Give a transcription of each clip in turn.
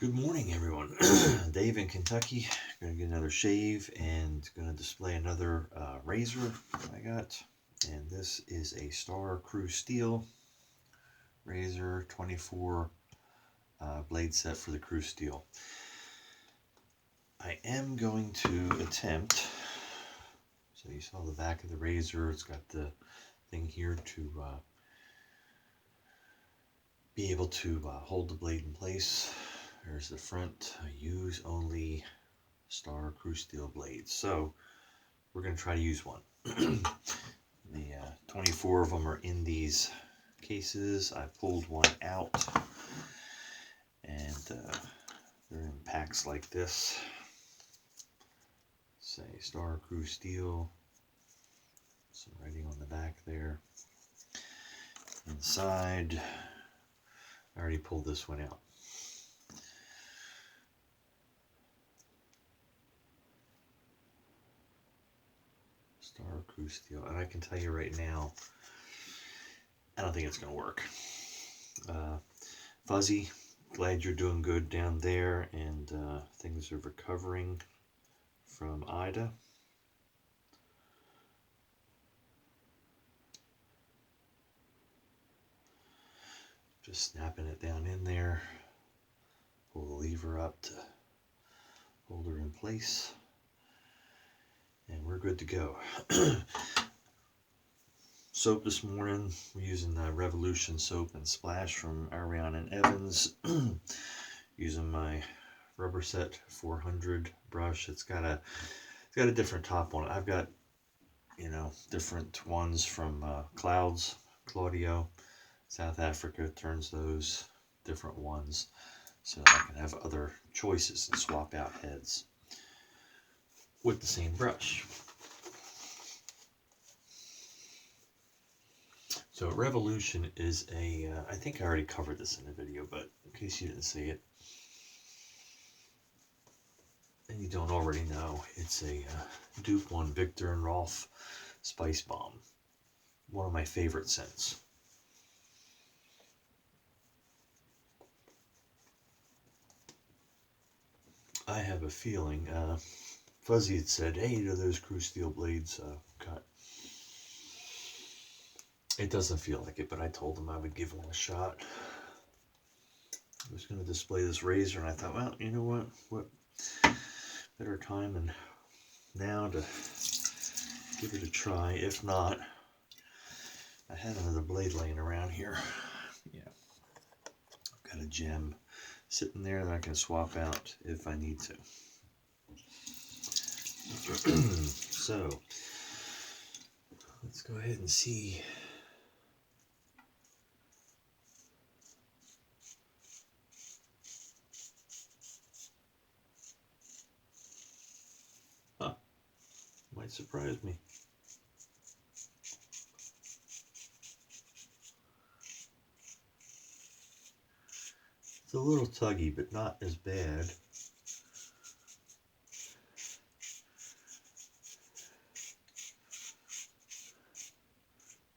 Good morning, everyone. Dave in Kentucky. Gonna get another shave and gonna display another razor I got. And this is a Star Cru-Steel razor, 24 blade set for the Cru-Steel. I am going to attempt. So you saw the back of the razor. It's got the thing here to be able to hold the blade in place. There's the front. Use only Star Cru-Steel blades. So we're going to try to use one. The 24 of them are in these cases. I pulled one out, and they're in packs like this. Say Star Cru-Steel. Some writing on the back there. Inside, I already pulled this one out. Star Cru-Steel, and I can tell you right now, I don't think it's going to work. Fuzzy, glad you're doing good down there, and things are recovering from Ida. Just snapping it down in there. Pull the lever up to hold her in place. And we're good to go. Soap this morning, we're using the Rèvolution soap and splash from Ariane and Evans. Using my Rubberset 400 brush. It's got a different top on it. I've got, different ones from Claudio, South Africa turns those different ones so I can have other choices and swap out heads with the same brush. So Rèvolution is I think I already covered this in the video, but in case you didn't see it, and you don't already know, it's a dupe on Victor and Rolf Spice Bomb. One of my favorite scents. I have a feeling, Fuzzy had said, hey, those Cru-Steel blades cut. It doesn't feel like it, but I told him I would give one a shot. I was going to display this razor, and I thought, well, you know what better time than now to give it a try. If not, I had another blade laying around here. Yeah, I've got a gem sitting there that I can swap out if I need to. So let's go ahead and see. Might surprise me. It's a little tuggy, but not as bad.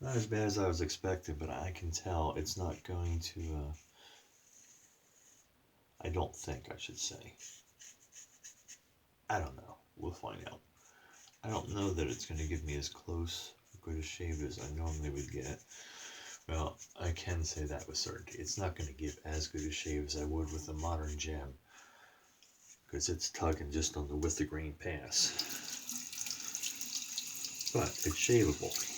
Not as bad as I was expecting, but I can tell it's not going to, I don't think I should say. I don't know. We'll find out. I don't know that it's going to give me as close a good a shave as I normally would get. Well, I can say that with certainty. It's not going to give as good a shave as I would with a modern gem, because it's tugging just on the with the grain pass. But it's shaveable.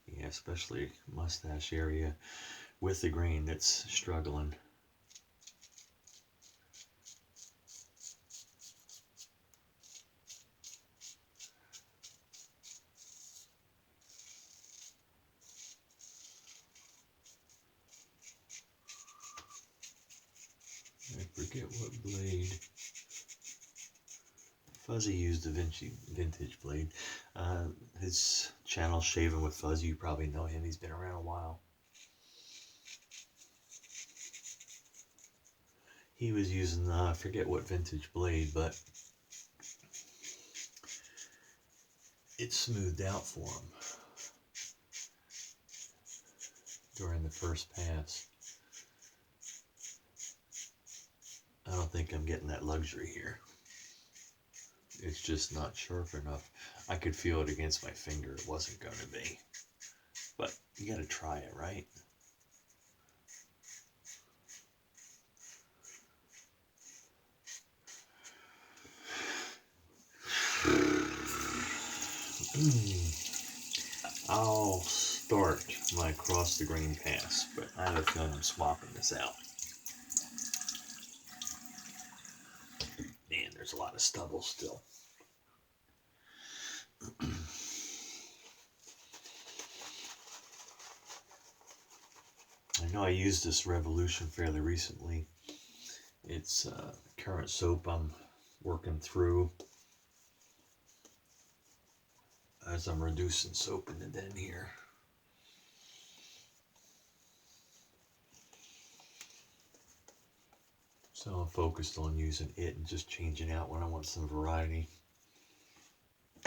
Yeah, especially mustache area with the grain that's struggling. forget what blade. Fuzzy used a vintage blade. His channel, Shaving with Fuzzy, you probably know him. He's been around a while. He was using, I forget what vintage blade, but it smoothed out for him during the first pass. I don't think I'm getting that luxury here. It's just not sharp enough. I could feel it against my finger. It wasn't going to be. But you got to try it, right? I'll start my across the grain pass, but I have a feeling I'm swapping this out. Man, there's a lot of stubble still. I know I used this Rèvolution fairly recently. It's current soap I'm working through as I'm reducing soap in the den here. So I'm focused on using it and just changing out when I want some variety.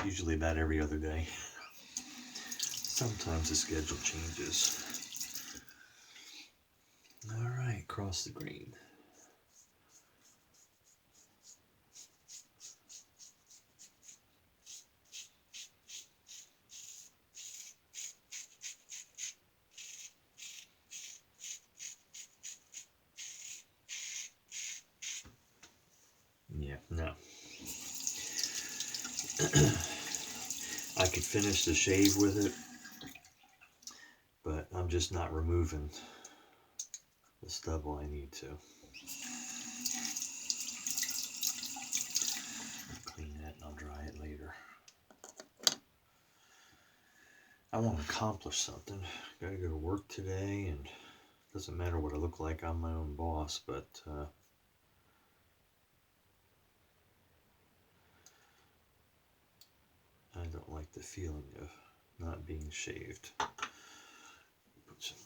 Usually about every other day. Sometimes the schedule changes. All right, cross the grain. Yeah, no. I could finish the shave with it, but I'm just not removing the stubble I need to. I'll clean that and I'll dry it later. I want to accomplish something. Gotta go to work today, and it doesn't matter what I look like. I'm my own boss, but I don't like the feeling of not being shaved. Put some.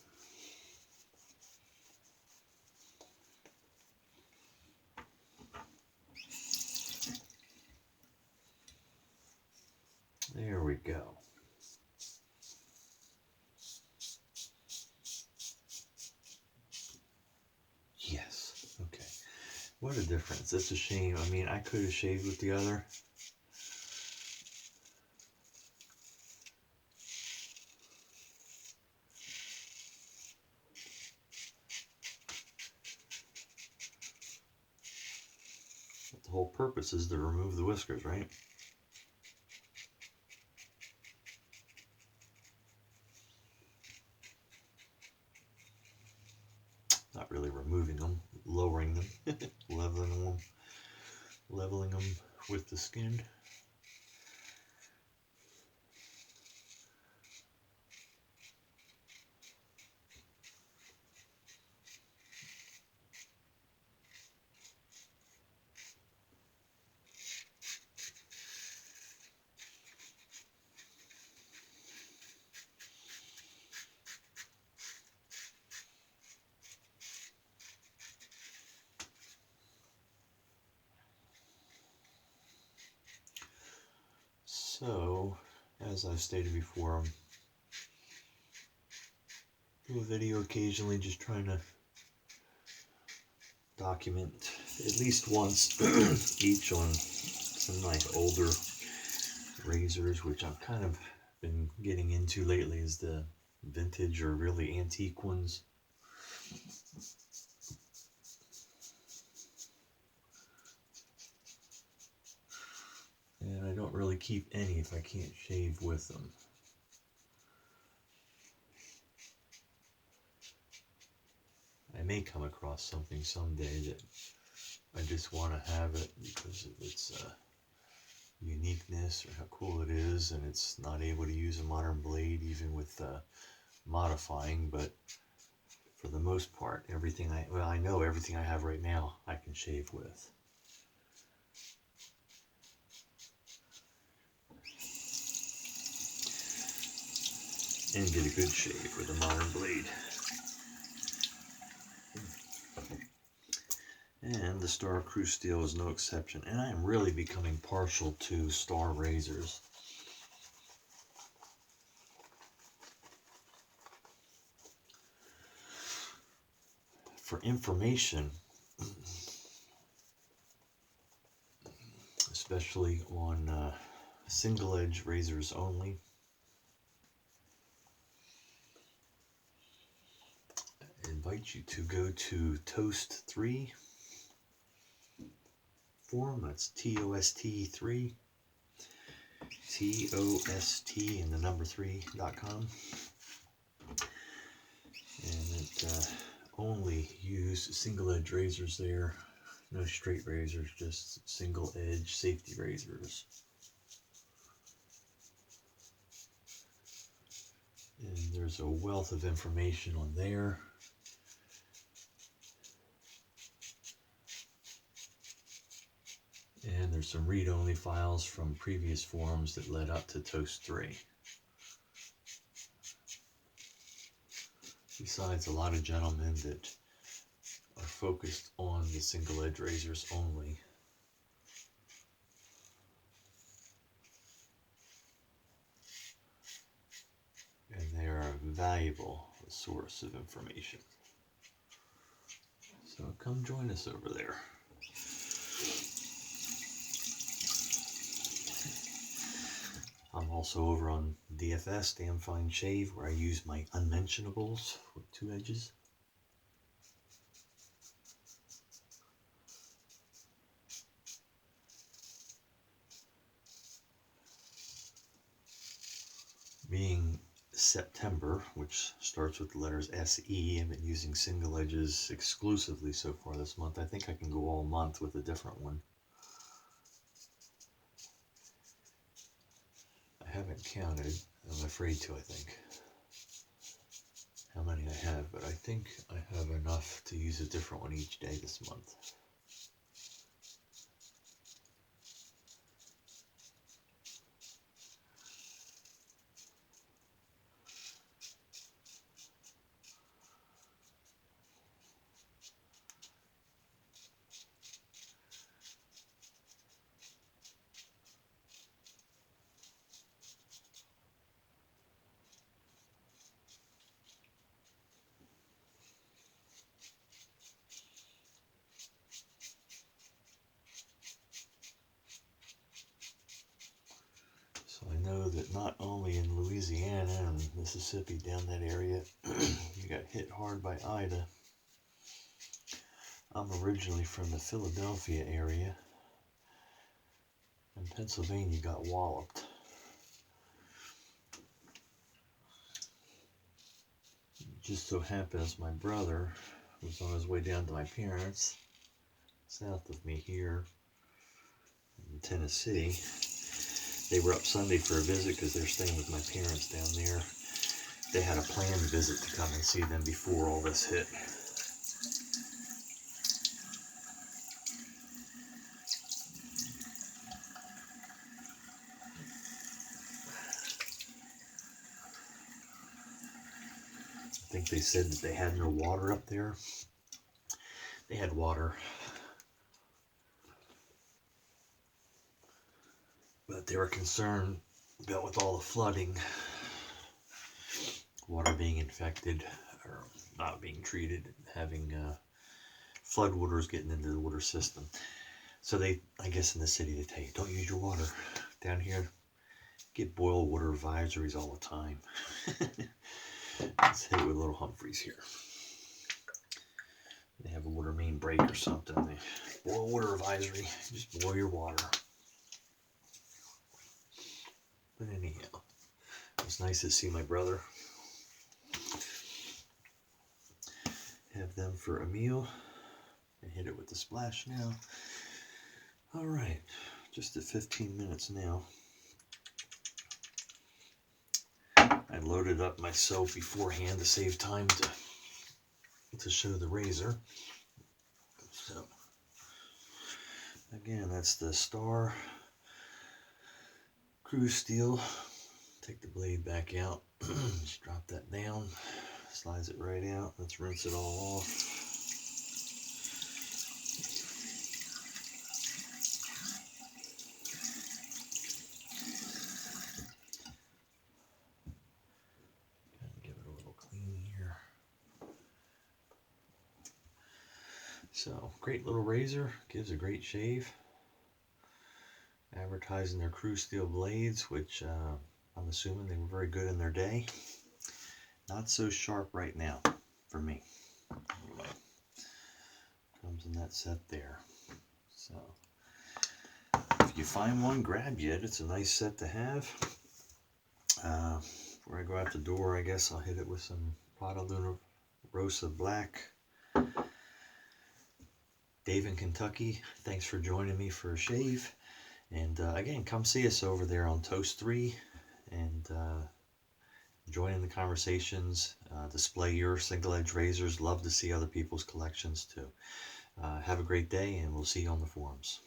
There we go. Yes, okay. What a difference. That's a shame. I mean, I could have shaved with the other. But the whole purpose is to remove the whiskers, right? Not really removing them, lowering them, leveling them with the skin. So, as I've stated before, I do a video occasionally just trying to document at least once each on some like older razors, which I've kind of been getting into lately, is the vintage or really antique ones. And I don't really keep any if I can't shave with them. I may come across something someday that I just want to have it because of its uniqueness or how cool it is, and it's not able to use a modern blade even with modifying. But for the most part, I know everything I have right now I can shave with. And get a good shave with a modern blade. And the Star Cru-Steel is no exception. And I am really becoming partial to Star razors. For information, especially on single edge razors only, I invite you to go to Toast 3 forum. That's TOST3, TOST and the number 3.com. And it only use single edge razors there. No straight razors, just single edge safety razors. And there's a wealth of information on there. And there's some read-only files from previous forums that led up to Toast 3. Besides, a lot of gentlemen that are focused on the single edge razors only. And they are a valuable source of information. So come join us over there. I'm also over on DFS, Damn Fine Shave, where I use my unmentionables with 2 edges. Being September, which starts with the letters SE, I've been using single edges exclusively so far this month. I think I can go all month with a different one. I haven't counted, I'm afraid to, I think, how many I have, but I think I have enough to use a different one each day this month. So I know that not only in Louisiana and Mississippi, down that area, you got hit hard by Ida. I'm originally from the Philadelphia area, and Pennsylvania got walloped. It just so happens my brother was on his way down to my parents, south of me here in Tennessee. They were up Sunday for a visit because they're staying with my parents down there. They had a planned visit to come and see them before all this hit. I think they said that they had no water up there. They had water, but they were concerned about with all the flooding, water being infected or not being treated, having flood waters getting into the water system. So they, I guess in the city they tell you, don't use your water. Down here, get boil water advisories all the time. Let's hit it with little Humphreys here. They have a water main break or something. They boil water advisory. Just boil your water. But anyhow, it was nice to see my brother. Have them for a meal. And hit it with the splash now. All right, just at 15 minutes now. I loaded up my soap beforehand to save time to to show the razor. So again, that's the Star Cru-Steel. Take the blade back out. Just drop that down. Slides it right out. Let's rinse it all off. Give it a little clean here. So, great little razor. Gives a great shave. Advertising their Cru-Steel blades, which I'm assuming they were very good in their day. Not so sharp right now for me. Anyway, comes in that set there. So if you find one, grab it. It's a nice set to have. Before I go out the door, I guess I'll hit it with some Prada Rossa Black. Dave in Kentucky, thanks for joining me for a shave. And again, come see us over there on Toast 3 and join in the conversations. Display your single edge razors. Love to see other people's collections too. Have a great day, and we'll see you on the forums.